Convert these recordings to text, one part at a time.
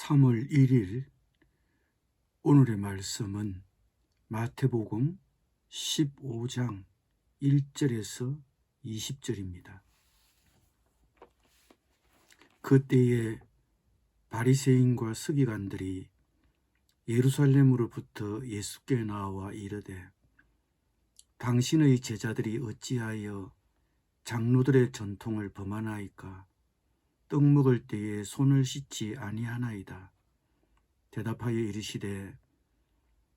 3월 1일 오늘의 말씀은 마태복음 15장 1절에서 20절입니다. 그때에 바리새인과 서기관들이 예루살렘으로부터 예수께 나와 이르되 당신의 제자들이 어찌하여 장로들의 전통을 범하나이까? 떡 먹을 때에 손을 씻지 아니하나이다. 대답하여 이르시되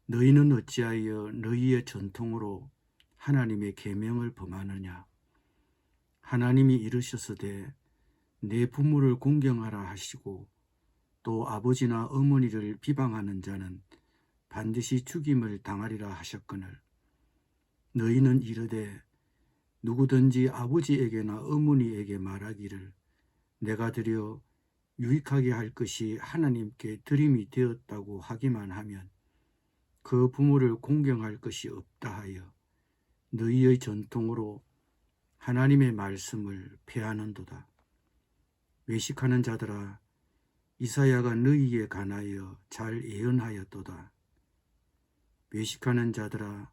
너희는 어찌하여 너희의 전통으로 하나님의 계명을 범하느냐? 하나님이 이르셨으되 내 부모를 공경하라 하시고 또 아버지나 어머니를 비방하는 자는 반드시 죽임을 당하리라 하셨거늘 너희는 이르되 누구든지 아버지에게나 어머니에게 말하기를 내가 드려 유익하게 할 것이 하나님께 드림이 되었다고 하기만 하면 그 부모를 공경할 것이 없다 하여 너희의 전통으로 하나님의 말씀을 폐하는도다. 외식하는 자들아, 이사야가 너희에 관하여 잘 예언하였도다. 외식하는 자들아,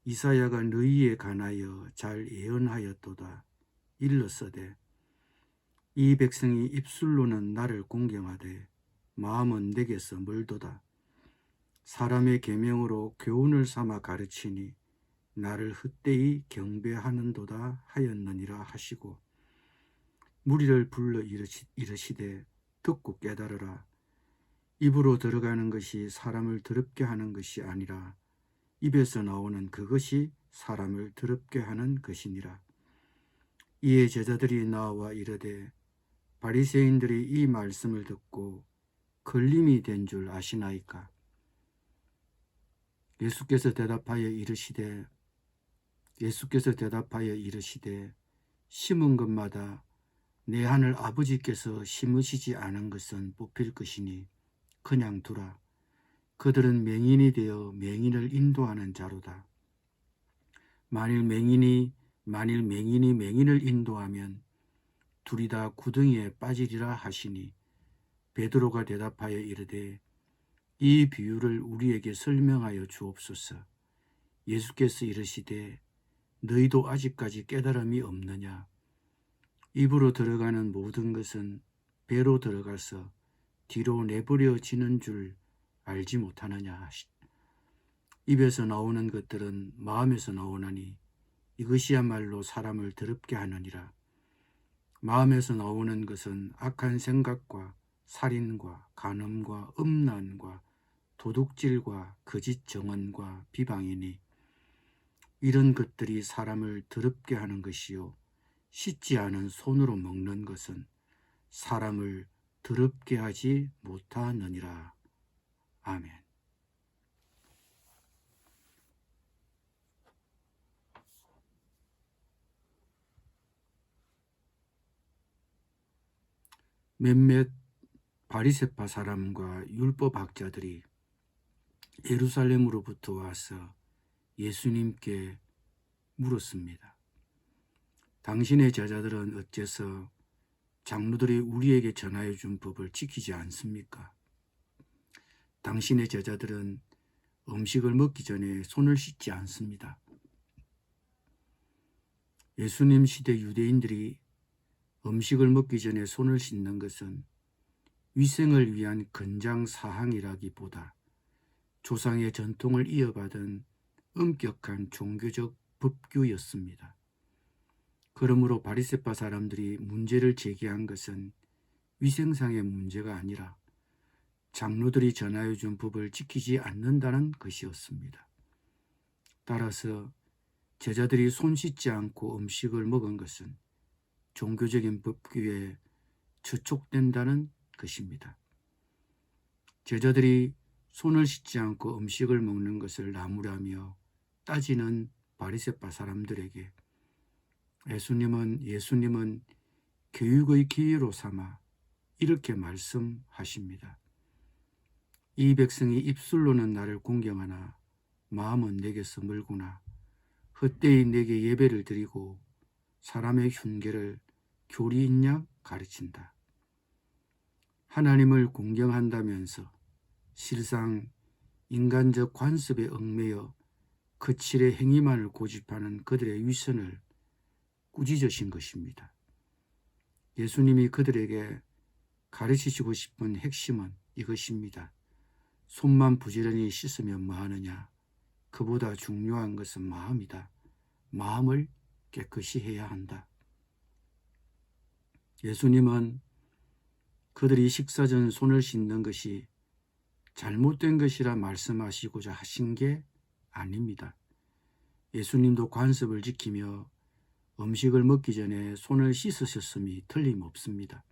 이사야가 너희에 관하여 잘 예언하였도다. 일렀으되 이 백성이 입술로는 나를 공경하되 마음은 내게서 멀도다. 사람의 계명으로 교훈을 삼아 가르치니 나를 헛되이 경배하는도다 하였느니라 하시고 무리를 불러 이르시되 듣고 깨달으라. 입으로 들어가는 것이 사람을 더럽게 하는 것이 아니라 입에서 나오는 그것이 사람을 더럽게 하는 것이니라. 이에 제자들이 나와 이르되 바리새인들이 이 말씀을 듣고 걸림이 된 줄 아시나이까? 예수께서 대답하여 이르시되 심은 것마다 내 하늘 아버지께서 심으시지 않은 것은 뽑힐 것이니 그냥 두라. 그들은 맹인이 되어 맹인을 인도하는 자로다. 만일 맹인이 맹인을 인도하면 둘이 다 구덩이에 빠지리라 하시니 베드로가 대답하여 이르되 이 비유를 우리에게 설명하여 주옵소서. 예수께서 이르시되 너희도 아직까지 깨달음이 없느냐? 입으로 들어가는 모든 것은 배로 들어가서 뒤로 내버려지는 줄 알지 못하느냐? 입에서 나오는 것들은 마음에서 나오나니 이것이야말로 사람을 더럽게 하느니라. 마음에서 나오는 것은 악한 생각과 살인과 간음과 음란과 도둑질과 거짓 정언과 비방이니 이런 것들이 사람을 더럽게 하는 것이요 씻지 않은 손으로 먹는 것은 사람을 더럽게 하지 못하느니라. 아멘. 몇몇 바리새파 사람과 율법학자들이 예루살렘으로부터 와서 예수님께 물었습니다. 당신의 제자들은 어째서 장로들이 우리에게 전하여 준 법을 지키지 않습니까? 당신의 제자들은 음식을 먹기 전에 손을 씻지 않습니다. 예수님 시대 유대인들이 음식을 먹기 전에 손을 씻는 것은 위생을 위한 건장 사항이라기보다 조상의 전통을 이어받은 엄격한 종교적 법규였습니다. 그러므로 바리새파 사람들이 문제를 제기한 것은 위생상의 문제가 아니라 장로들이 전하여 준 법을 지키지 않는다는 것이었습니다. 따라서 제자들이 손 씻지 않고 음식을 먹은 것은 종교적인 법규에 저촉된다는 것입니다. 제자들이 손을 씻지 않고 음식을 먹는 것을 나무라며 따지는 바리새파 사람들에게 예수님은 교육의 기회로 삼아 이렇게 말씀하십니다. 이 백성이 입술로는 나를 공경하나 마음은 내게서 멀구나. 헛되이 내게 예배를 드리고 사람의 흉계를 교리 있냐 가르친다. 하나님을 공경한다면서 실상 인간적 관습에 얽매여 거칠의 행위만을 고집하는 그들의 위선을 꾸짖으신 것입니다. 예수님이 그들에게 가르치시고 싶은 핵심은 이것입니다. 손만 부지런히 씻으면 뭐하느냐? 그보다 중요한 것은 마음이다. 마음을 깨끗이 해야 한다. 예수님은 그들이 식사 전 손을 씻는 것이 잘못된 것이라 말씀하시고자 하신 게 아닙니다. 예수님도 관습을 지키며 음식을 먹기 전에 손을 씻으셨음이 틀림없습니다.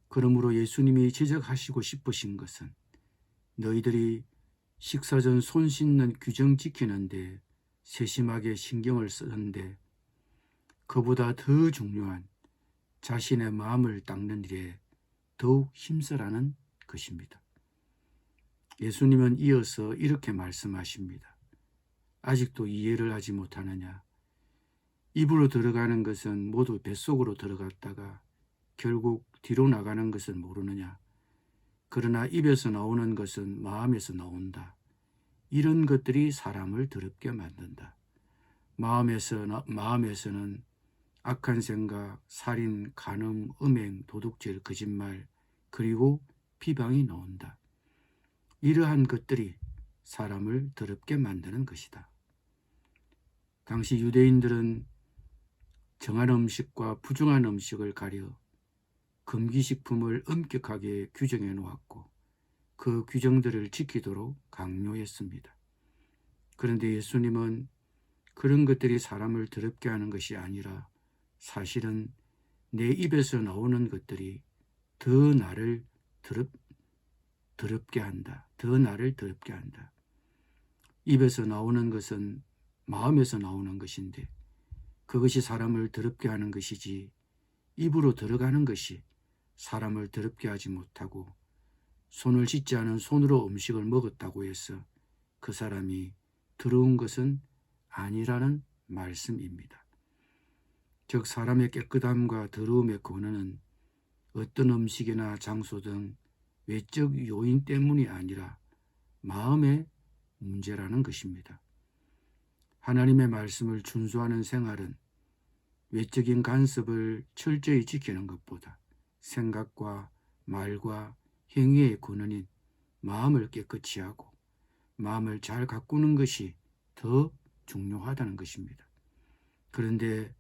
그러므로 예수님이 지적하시고 싶으신 것은 너희들이 식사 전 손 씻는 규정 지키는데 세심하게 신경을 쓰는데 그보다 더 중요한 자신의 마음을 닦는 일에 더욱 힘쓰라는 것입니다. 예수님은 이어서 이렇게 말씀하십니다. 아직도 이해를 하지 못하느냐? 입으로 들어가는 것은 모두 뱃속으로 들어갔다가 결국 뒤로 나가는 것을 모르느냐? 그러나 입에서 나오는 것은 마음에서 나온다. 이런 것들이 사람을 더럽게 만든다. 마음에서는 악한 생각, 살인, 간음, 음행, 도둑질, 거짓말, 그리고 비방이 나온다. 이러한 것들이 사람을 더럽게 만드는 것이다. 당시 유대인들은 정한 음식과 부정한 음식을 가려 금기식품을 엄격하게 규정해 놓았고 그 규정들을 지키도록 강요했습니다. 그런데 예수님은 그런 것들이 사람을 더럽게 하는 것이 아니라 사실은 내 입에서 나오는 것들이 더 나를 더럽게 한다. 더 나를 더럽게 한다. 입에서 나오는 것은 마음에서 나오는 것인데 그것이 사람을 더럽게 하는 것이지 입으로 들어가는 것이 사람을 더럽게 하지 못하고 손을 씻지 않은 손으로 음식을 먹었다고 해서 그 사람이 더러운 것은 아니라는 말씀입니다. 즉 사람의 깨끗함과 더러움의 근원은 어떤 음식이나 장소 등 외적 요인 때문이 아니라 마음의 문제라는 것입니다. 하나님의 말씀을 준수하는 생활은 외적인 간섭을 철저히 지키는 것보다 생각과 말과 행위의 근원인 마음을 깨끗이 하고 마음을 잘 가꾸는 것이 더 중요하다는 것입니다. 그런데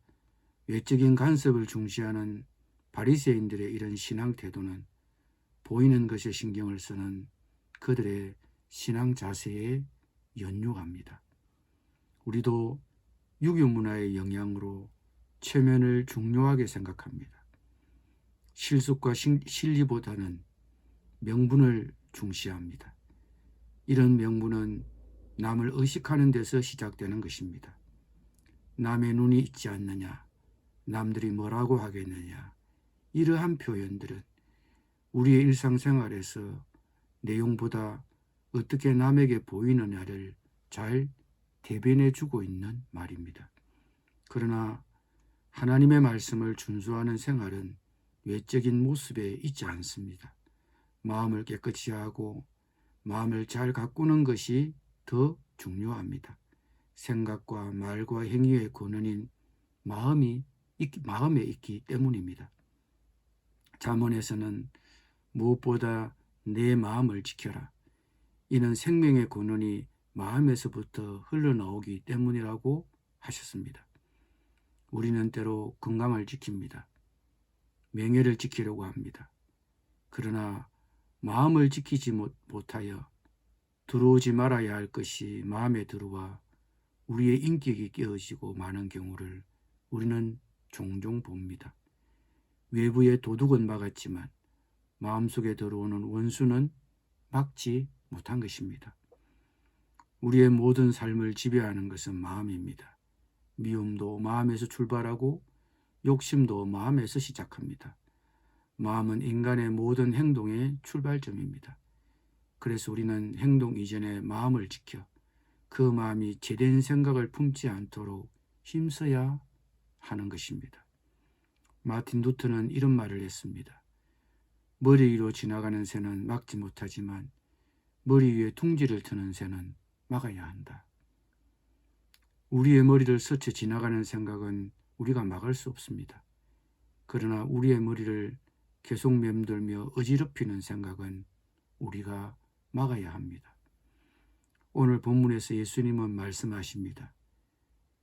외적인 간섭을 중시하는 바리새인들의 이런 신앙 태도는 보이는 것에 신경을 쓰는 그들의 신앙 자세에 연유합니다. 우리도 유교 문화의 영향으로 체면을 중요하게 생각합니다. 실속과 실리보다는 명분을 중시합니다. 이런 명분은 남을 의식하는 데서 시작되는 것입니다. 남의 눈이 있지 않느냐, 남들이 뭐라고 하겠느냐, 이러한 표현들은 우리의 일상생활에서 내용보다 어떻게 남에게 보이느냐를 잘 대변해 주고 있는 말입니다. 그러나 하나님의 말씀을 준수하는 생활은 외적인 모습에 있지 않습니다. 마음을 깨끗이 하고 마음을 잘 가꾸는 것이 더 중요합니다. 생각과 말과 행위의 근원인 마음에 있기 때문입니다. 잠언에서는 무엇보다 내 마음을 지켜라. 이는 생명의 근원이 마음에서부터 흘러나오기 때문이라고 하셨습니다. 우리는 때로 건강을 지킵니다. 명예를 지키려고 합니다. 그러나 마음을 지키지 못하여 들어오지 말아야 할 것이 마음에 들어와 우리의 인격이 깨어지고 많은 경우를 우리는 종종 봅니다. 외부의 도둑은 막았지만 마음속에 들어오는 원수는 막지 못한 것입니다. 우리의 모든 삶을 지배하는 것은 마음입니다. 미움도 마음에서 출발하고 욕심도 마음에서 시작합니다. 마음은 인간의 모든 행동의 출발점입니다. 그래서 우리는 행동 이전에 마음을 지켜 그 마음이 제된 생각을 품지 않도록 힘써야 하는 것입니다. 마틴 루터는 이런 말을 했습니다. 머리 위로 지나가는 새는 막지 못하지만 머리 위에 둥지를 트는 새는 막아야 한다. 우리의 머리를 스쳐 지나가는 생각은 우리가 막을 수 없습니다. 그러나 우리의 머리를 계속 맴돌며 어지럽히는 생각은 우리가 막아야 합니다. 오늘 본문에서 예수님은 말씀하십니다.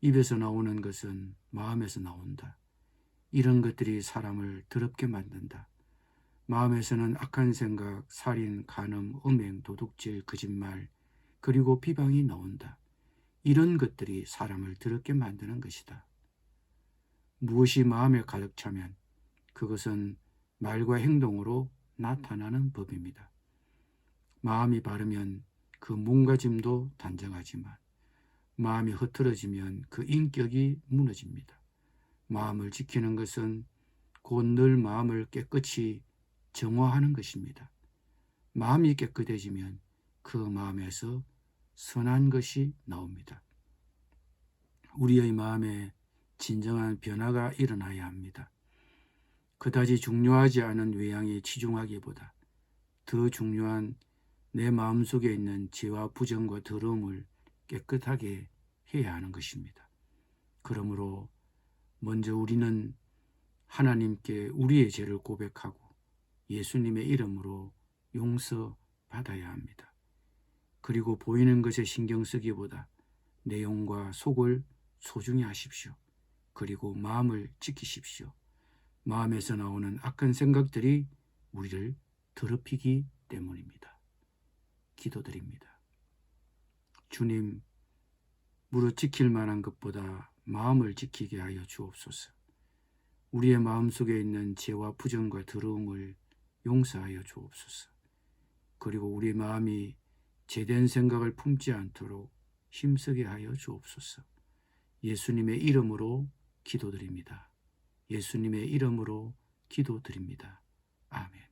입에서 나오는 것은 마음에서 나온다. 이런 것들이 사람을 더럽게 만든다. 마음에서는 악한 생각, 살인, 간음, 음행, 도둑질, 거짓말, 그리고 비방이 나온다. 이런 것들이 사람을 더럽게 만드는 것이다. 무엇이 마음에 가득 차면 그것은 말과 행동으로 나타나는 법입니다. 마음이 바르면 그 몸가짐도 단정하지만 마음이 흐트러지면 그 인격이 무너집니다. 마음을 지키는 것은 곧 늘 마음을 깨끗이 정화하는 것입니다. 마음이 깨끗해지면 그 마음에서 선한 것이 나옵니다. 우리의 마음에 진정한 변화가 일어나야 합니다. 그다지 중요하지 않은 외양에 치중하기보다 더 중요한 내 마음속에 있는 죄와 부정과 더러움을 깨끗하게 해야 하는 것입니다. 그러므로 먼저 우리는 하나님께 우리의 죄를 고백하고 예수님의 이름으로 용서받아야 합니다. 그리고 보이는 것에 신경 쓰기보다 내용과 속을 소중히 하십시오. 그리고 마음을 지키십시오. 마음에서 나오는 악한 생각들이 우리를 더럽히기 때문입니다. 기도드립니다. 주님, 무릇 지킬 만한 것보다 마음을 지키게 하여 주옵소서. 우리의 마음속에 있는 죄와 부정과 더러움을 용서하여 주옵소서. 그리고 우리 마음이 죄된 생각을 품지 않도록 힘쓰게 하여 주옵소서. 예수님의 이름으로 기도드립니다. 예수님의 이름으로 기도드립니다. 아멘.